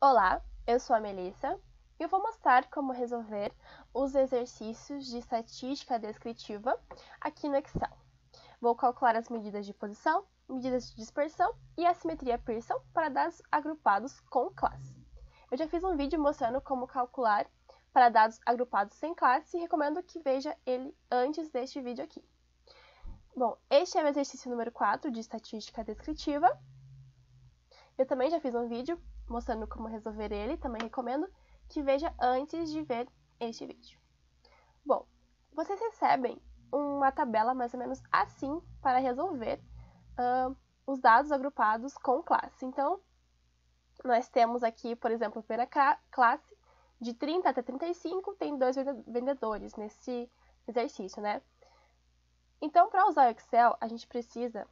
Olá, eu sou a Melissa e eu vou mostrar como resolver os exercícios de estatística descritiva aqui no Excel. Vou calcular as medidas de posição, medidas de dispersão e a simetria Pearson para dados agrupados com classe. Eu já fiz um vídeo mostrando como calcular para dados agrupados sem classe e recomendo que veja ele antes deste vídeo aqui. Bom, este é o exercício número 4 de estatística descritiva. Eu também já fiz um vídeo mostrando como resolver ele, também recomendo que veja antes de ver este vídeo. Bom, vocês recebem uma tabela mais ou menos assim para resolver os dados agrupados com classe. Então, nós temos aqui, por exemplo, a primeira classe, de 30 até 35, tem 2 vendedores nesse exercício, né? Então, para usar o Excel, a gente precisa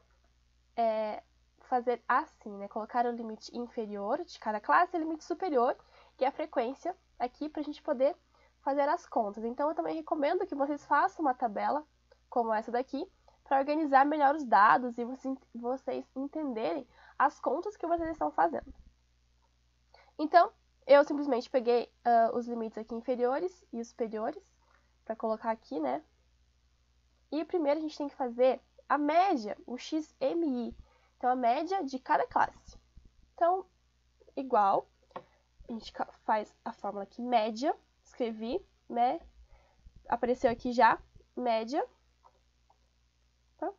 fazer assim, né? Colocar o limite inferior de cada classe e o limite superior, que é a frequência aqui, para a gente poder fazer as contas. Então, eu também recomendo que vocês façam uma tabela como essa daqui, para organizar melhor os dados e vocês entenderem as contas que vocês estão fazendo. Então, eu simplesmente peguei os limites aqui inferiores e os superiores, para colocar aqui, né? E primeiro a gente tem que fazer a média, o XMI. Então, a média de cada classe. Então, igual, a gente faz a fórmula aqui, média, escrevi, né? Apareceu aqui já, média. Tá?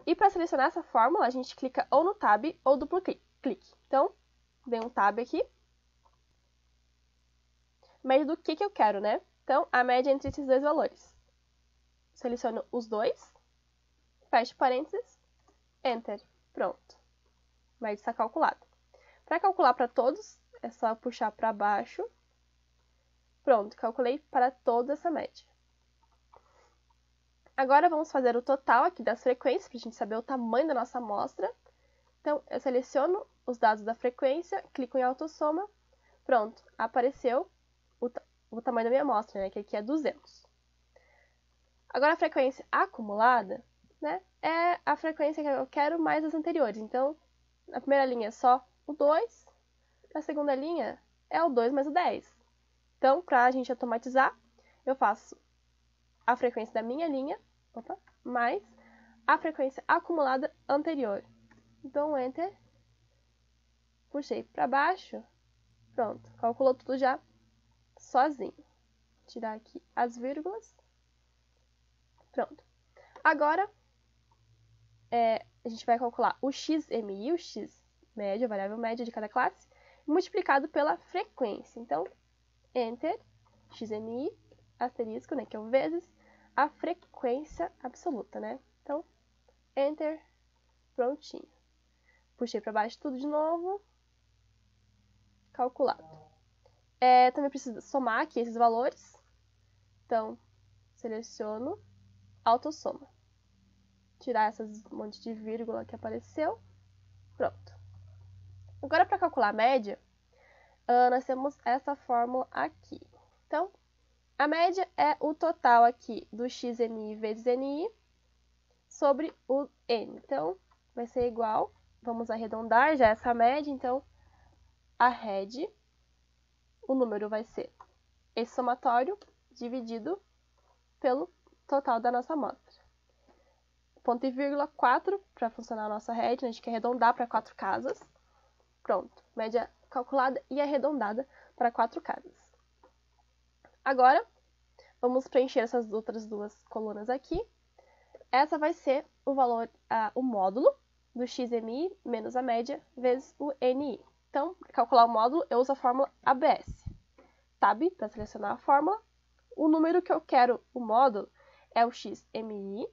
E para selecionar essa fórmula, a gente clica ou no tab ou duplo clique. Então, dei um tab aqui. Média do que eu quero, né? Então, a média entre esses dois valores. Seleciono os dois, fecho parênteses, Enter. Pronto. Média está calculada. Para calcular para todos, é só puxar para baixo. Pronto, calculei para toda essa média. Agora vamos fazer o total aqui das frequências, para a gente saber o tamanho da nossa amostra. Então, eu seleciono os dados da frequência, clico em autossoma. Pronto, apareceu o tamanho da minha amostra, né, que aqui é 200. Agora, a frequência acumulada, né, é a frequência que eu quero mais as anteriores. Então, na primeira linha é só o 2, na segunda linha é o 2 mais o 10. Então, para a gente automatizar, eu faço a frequência da minha linha, mais a frequência acumulada anterior. Então, Enter, puxei para baixo, pronto, calculou tudo já sozinho. Vou tirar aqui as vírgulas. Pronto. Agora, a gente vai calcular o XMI, o X média, a variável média de cada classe, multiplicado pela frequência. Então, Enter, XMI, asterisco, né, que é o vezes a frequência absoluta, né? Então, Enter, prontinho. Puxei para baixo tudo de novo, calculado. Também preciso somar aqui esses valores. Então, seleciono, autossoma. Tirar essas monte de vírgula que apareceu. Pronto. Agora, para calcular a média, nós temos essa fórmula aqui. Então, a média é o total aqui do XMI vezes NI sobre o N. Então, vai ser igual, vamos arredondar já essa média, então, a RED, o número vai ser esse somatório dividido pelo total da nossa amostra. Ponto e vírgula 4 para funcionar a nossa RED, a gente quer arredondar para 4 casas. Pronto, média calculada e arredondada para 4 casas. Agora, vamos preencher essas outras duas colunas aqui. Essa vai ser o valor, o módulo do XMI menos a média vezes o NI. Então, para calcular o módulo, eu uso a fórmula ABS. Tab para selecionar a fórmula. O número que eu quero o módulo é o XMI,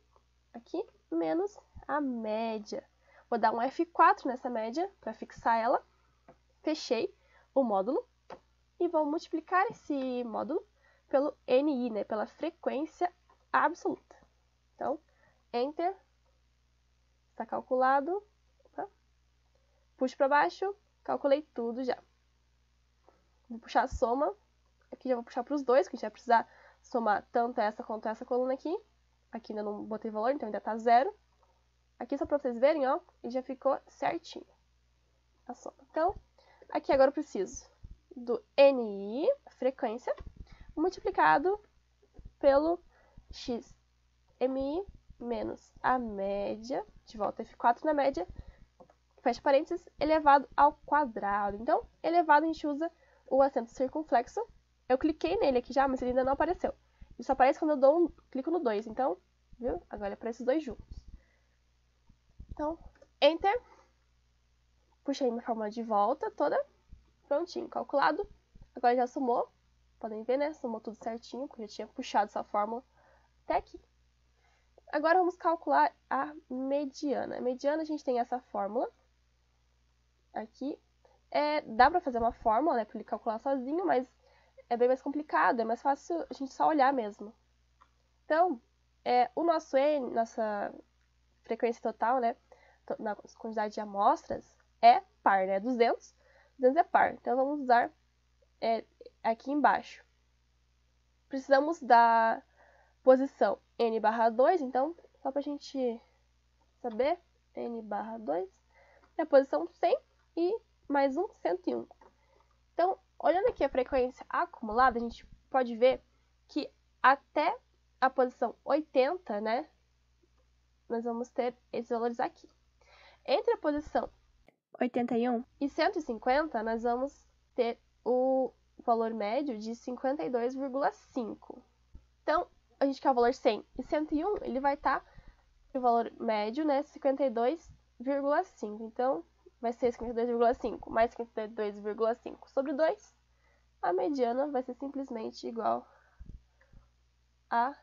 aqui, menos a média. Vou dar um F4 nessa média para fixar ela. Fechei o módulo e vou multiplicar esse módulo pelo NI, né, pela frequência absoluta. Então, Enter, está calculado. Puxo para baixo, calculei tudo já. Vou puxar a soma. Aqui já vou puxar para os dois, que a gente vai precisar somar tanto essa quanto essa coluna aqui. Aqui ainda não botei valor, então ainda está 0. Aqui só para vocês verem, ó, e já ficou certinho. a soma. Então, aqui agora eu preciso do NI, frequência, multiplicado pelo XMI menos a média, de volta F4 na média, fecha parênteses, elevado ao quadrado. Então, elevado a gente usa o acento circunflexo. Eu cliquei nele aqui já, mas ele ainda não apareceu. Ele só aparece quando eu clico no 2, então, viu? Agora é para esses dois juntos. Então, Enter. Puxei minha fórmula de volta toda. Prontinho, calculado. Agora já somou. Podem ver, né? Somou tudo certinho, porque eu já tinha puxado essa fórmula até aqui. Agora vamos calcular a mediana. A mediana a gente tem essa fórmula aqui. Dá pra fazer uma fórmula, né, pra ele calcular sozinho, mas é bem mais complicado, é mais fácil a gente só olhar mesmo. Então, o nosso N, nossa frequência total, né, na quantidade de amostras, é par, né, 200 é par. Então, vamos usar aqui embaixo. Precisamos da posição n/2, então, só pra gente saber, n/2 é a posição 100 e mais um 101. Então, olhando aqui a frequência acumulada, a gente pode ver que até a posição 80, né, nós vamos ter esses valores aqui. Entre a posição 81 e 150, nós vamos ter o valor médio de 52,5. Então, a gente quer o valor 100 e 101, ele vai estar o valor médio, né, 52,5. Então, vai ser 52,5 mais 52,5 sobre 2. A mediana vai ser simplesmente igual a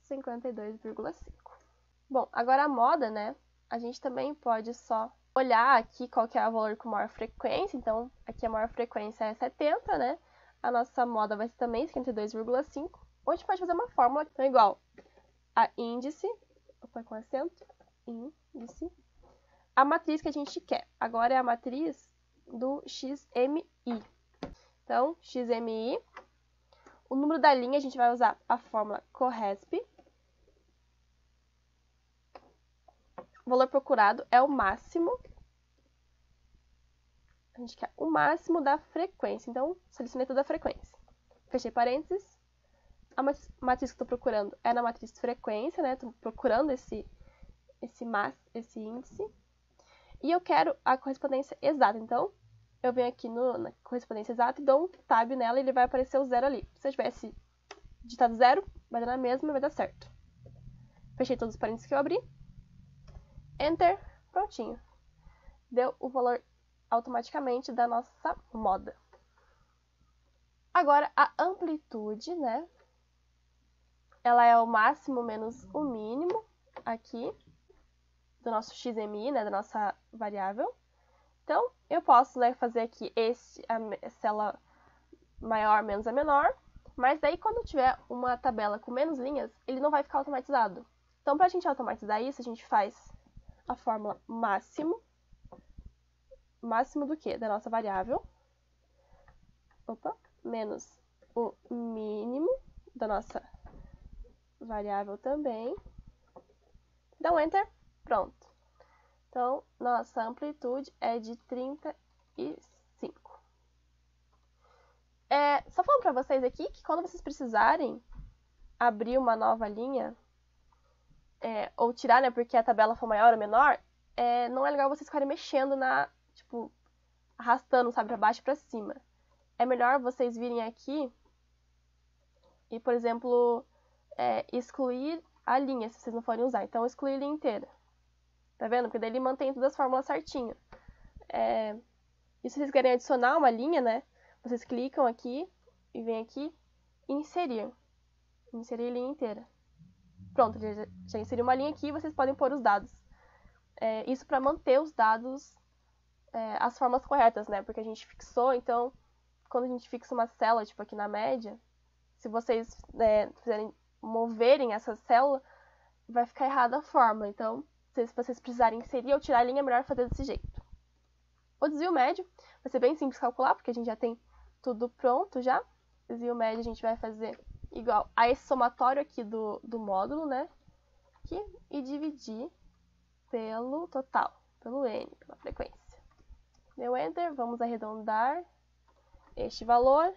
52,5. Bom, agora a moda, né? A gente também pode só olhar aqui qual que é o valor com maior frequência. Então, aqui a maior frequência é 70, né? A nossa moda vai ser também 52,5. Ou a gente pode fazer uma fórmula então igual a índice, opa, com acento, índice, a matriz que a gente quer. Agora é a matriz do XMI. Então, XMI, o número da linha a gente vai usar a fórmula CORRESP. O valor procurado é o máximo. A gente quer o máximo da frequência. Então, selecionei toda a frequência. Fechei parênteses. A matriz que eu estou procurando é na matriz frequência, né? Estou procurando esse índice. E eu quero a correspondência exata. Então, eu venho aqui na correspondência exata e dou um tab nela e ele vai aparecer o zero ali. Se eu tivesse digitado zero, vai dar na mesma e vai dar certo. Fechei todos os parênteses que eu abri. Enter. Prontinho. Deu o valor automaticamente da nossa moda. Agora, a amplitude, né? Ela é o máximo menos o mínimo aqui do nosso XMI, né? Da nossa variável. Então, eu posso, né, fazer aqui a célula maior menos a menor, mas daí quando tiver uma tabela com menos linhas, ele não vai ficar automatizado. Então, para a gente automatizar isso, a gente faz a fórmula máximo do quê? Da nossa variável, menos o mínimo da nossa variável também. Dá um Enter, pronto. Então, nossa amplitude é de 35. Só falando para vocês aqui que quando vocês precisarem abrir uma nova linha, ou tirar, né, porque a tabela for maior ou menor, não é legal vocês ficarem mexendo tipo, arrastando, sabe, para baixo e para cima. É melhor vocês virem aqui e, por exemplo, excluir a linha, se vocês não forem usar. Então, excluir a linha inteira. Tá vendo? Porque daí ele mantém todas as fórmulas certinho. E se vocês querem adicionar uma linha, né? Vocês clicam aqui e vem aqui e inserir. Inserir a linha inteira. Pronto, já inseri uma linha aqui e vocês podem pôr os dados. Isso para manter os dados, as formas corretas, né? Porque a gente fixou, então, quando a gente fixa uma célula, tipo aqui na média, se vocês moverem essa célula, vai ficar errada a fórmula. Então, se vocês precisarem inserir ou tirar a linha, é melhor fazer desse jeito. O desvio médio vai ser bem simples calcular, porque a gente já tem tudo pronto já. Desvio médio a gente vai fazer igual a esse somatório aqui do módulo, né? Aqui, e dividir pelo total, pelo N, pela frequência. Deu Enter, vamos arredondar este valor,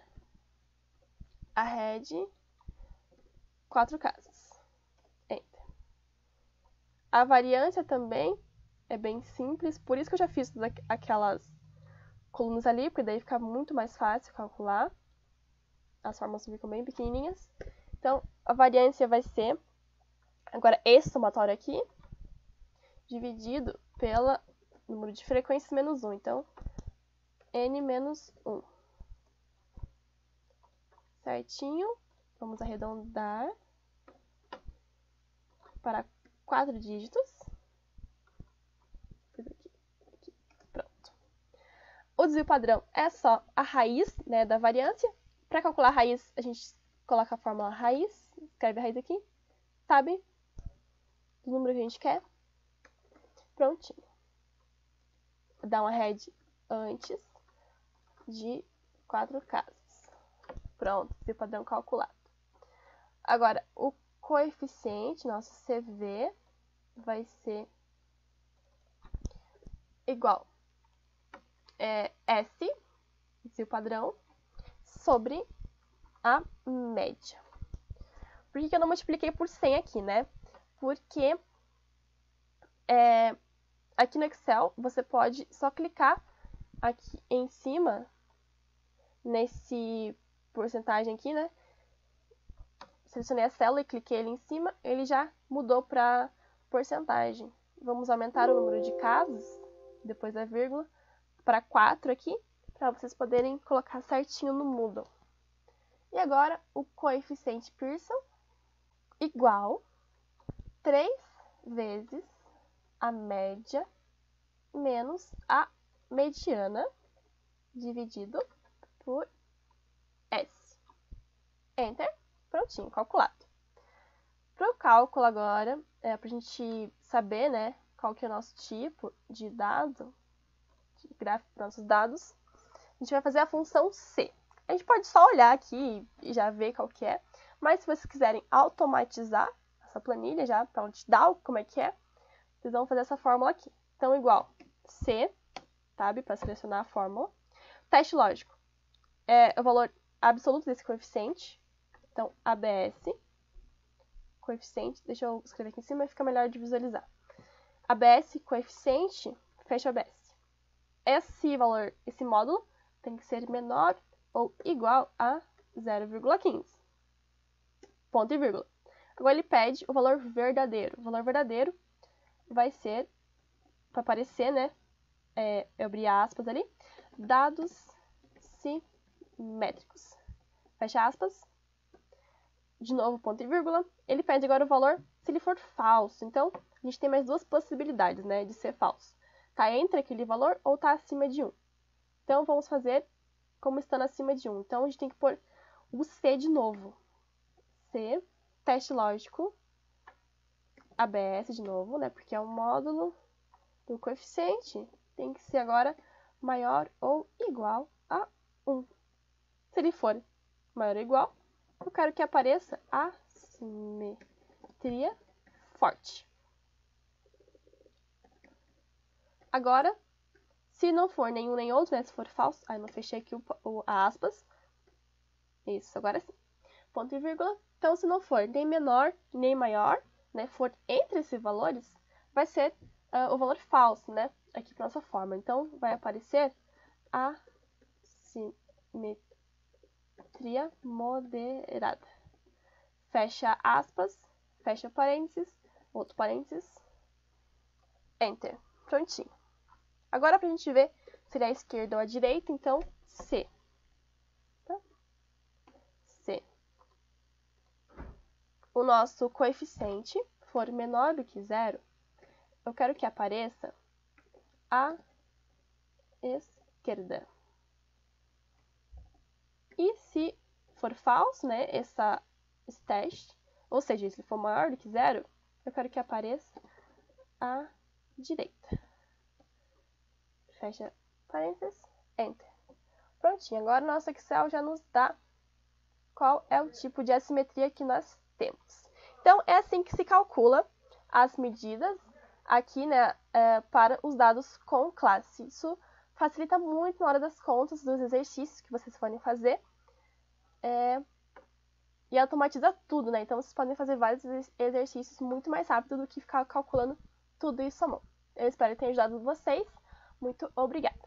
a rede, 4 casas. Enter. A variância também é bem simples, por isso que eu já fiz todas aquelas colunas ali, porque daí fica muito mais fácil calcular. As fórmulas ficam bem pequenininhas. Então, a variância vai ser, agora, esse somatório aqui, dividido pelo número de frequências menos 1. Então, n menos 1. Certinho. Vamos arredondar para 4 dígitos. Aqui. Pronto. O desvio padrão é só a raiz, né, da variância. Para calcular a raiz, a gente coloca a fórmula raiz, escreve a raiz aqui, sabe? O número que a gente quer. Prontinho. Dá uma rede antes de 4 casas. Pronto, desvio padrão calculado. Agora, o coeficiente, nosso CV, vai ser igual S, desvio padrão, sobre a média. Por que eu não multipliquei por 100 aqui, né? Porque aqui no Excel, você pode só clicar aqui em cima, nesse porcentagem aqui, né? Selecionei a célula e cliquei ali em cima, ele já mudou para porcentagem. Vamos aumentar o número de casas, depois da vírgula, para 4 aqui, para vocês poderem colocar certinho no Moodle. E agora, o coeficiente Pearson igual 3 vezes a média menos a mediana dividido por S. Enter. Prontinho, calculado. Para o cálculo agora, para a gente saber, né, qual que é o nosso tipo de dado, de gráfico para nossos dados, a gente vai fazer a função C. A gente pode só olhar aqui e já ver qual que é, mas se vocês quiserem automatizar essa planilha já, para te dar como é que é, vocês vão fazer essa fórmula aqui. Então, igual C, sabe, para selecionar a fórmula. Teste lógico é o valor absoluto desse coeficiente. Então, ABS, coeficiente, deixa eu escrever aqui em cima, fica melhor de visualizar. ABS, coeficiente, fecha ABS. Esse valor, esse módulo, tem que ser menor ou igual a 0,15. Ponto e vírgula. Agora ele pede o valor verdadeiro. O valor verdadeiro vai ser, para aparecer, né, eu abri aspas ali, dados simétricos. Fecha aspas. De novo, ponto e vírgula. Ele pede agora o valor se ele for falso. Então, a gente tem mais duas possibilidades, né, de ser falso. Tá entre aquele valor ou tá acima de 1. Então, vamos fazer como estando acima de 1. Então, a gente tem que pôr o C de novo. C, teste lógico, ABS de novo, né, porque é um módulo do coeficiente. Tem que ser agora maior ou igual a 1. Se ele for maior ou igual, eu quero que apareça a simetria forte. Agora, se não for nenhum nem outro, né, se for falso, aí não fechei aqui a aspas. Isso, agora sim. Ponto e vírgula. Então, se não for nem menor nem maior, né, for entre esses valores, vai ser o valor falso, né, aqui para nossa forma. Então, vai aparecer a simetria moderada. Fecha aspas, fecha parênteses, outro parênteses, Enter. Prontinho. Agora, para a gente ver se ele é a esquerda ou a direita, então, C. Tá? C. O nosso coeficiente for menor do que 0, eu quero que apareça a esquerda. E se for falso, né, esse teste, ou seja, se for maior do que 0, eu quero que apareça a direita. Fecha parênteses, Enter. Prontinho, agora o nosso Excel já nos dá qual é o tipo de assimetria que nós temos. Então, é assim que se calcula as medidas aqui, né, para os dados com classe. Isso facilita muito na hora das contas, dos exercícios que vocês podem fazer. E automatiza tudo, né? Então vocês podem fazer vários exercícios muito mais rápido do que ficar calculando tudo isso à mão. Eu espero que tenha ajudado vocês. Muito obrigada!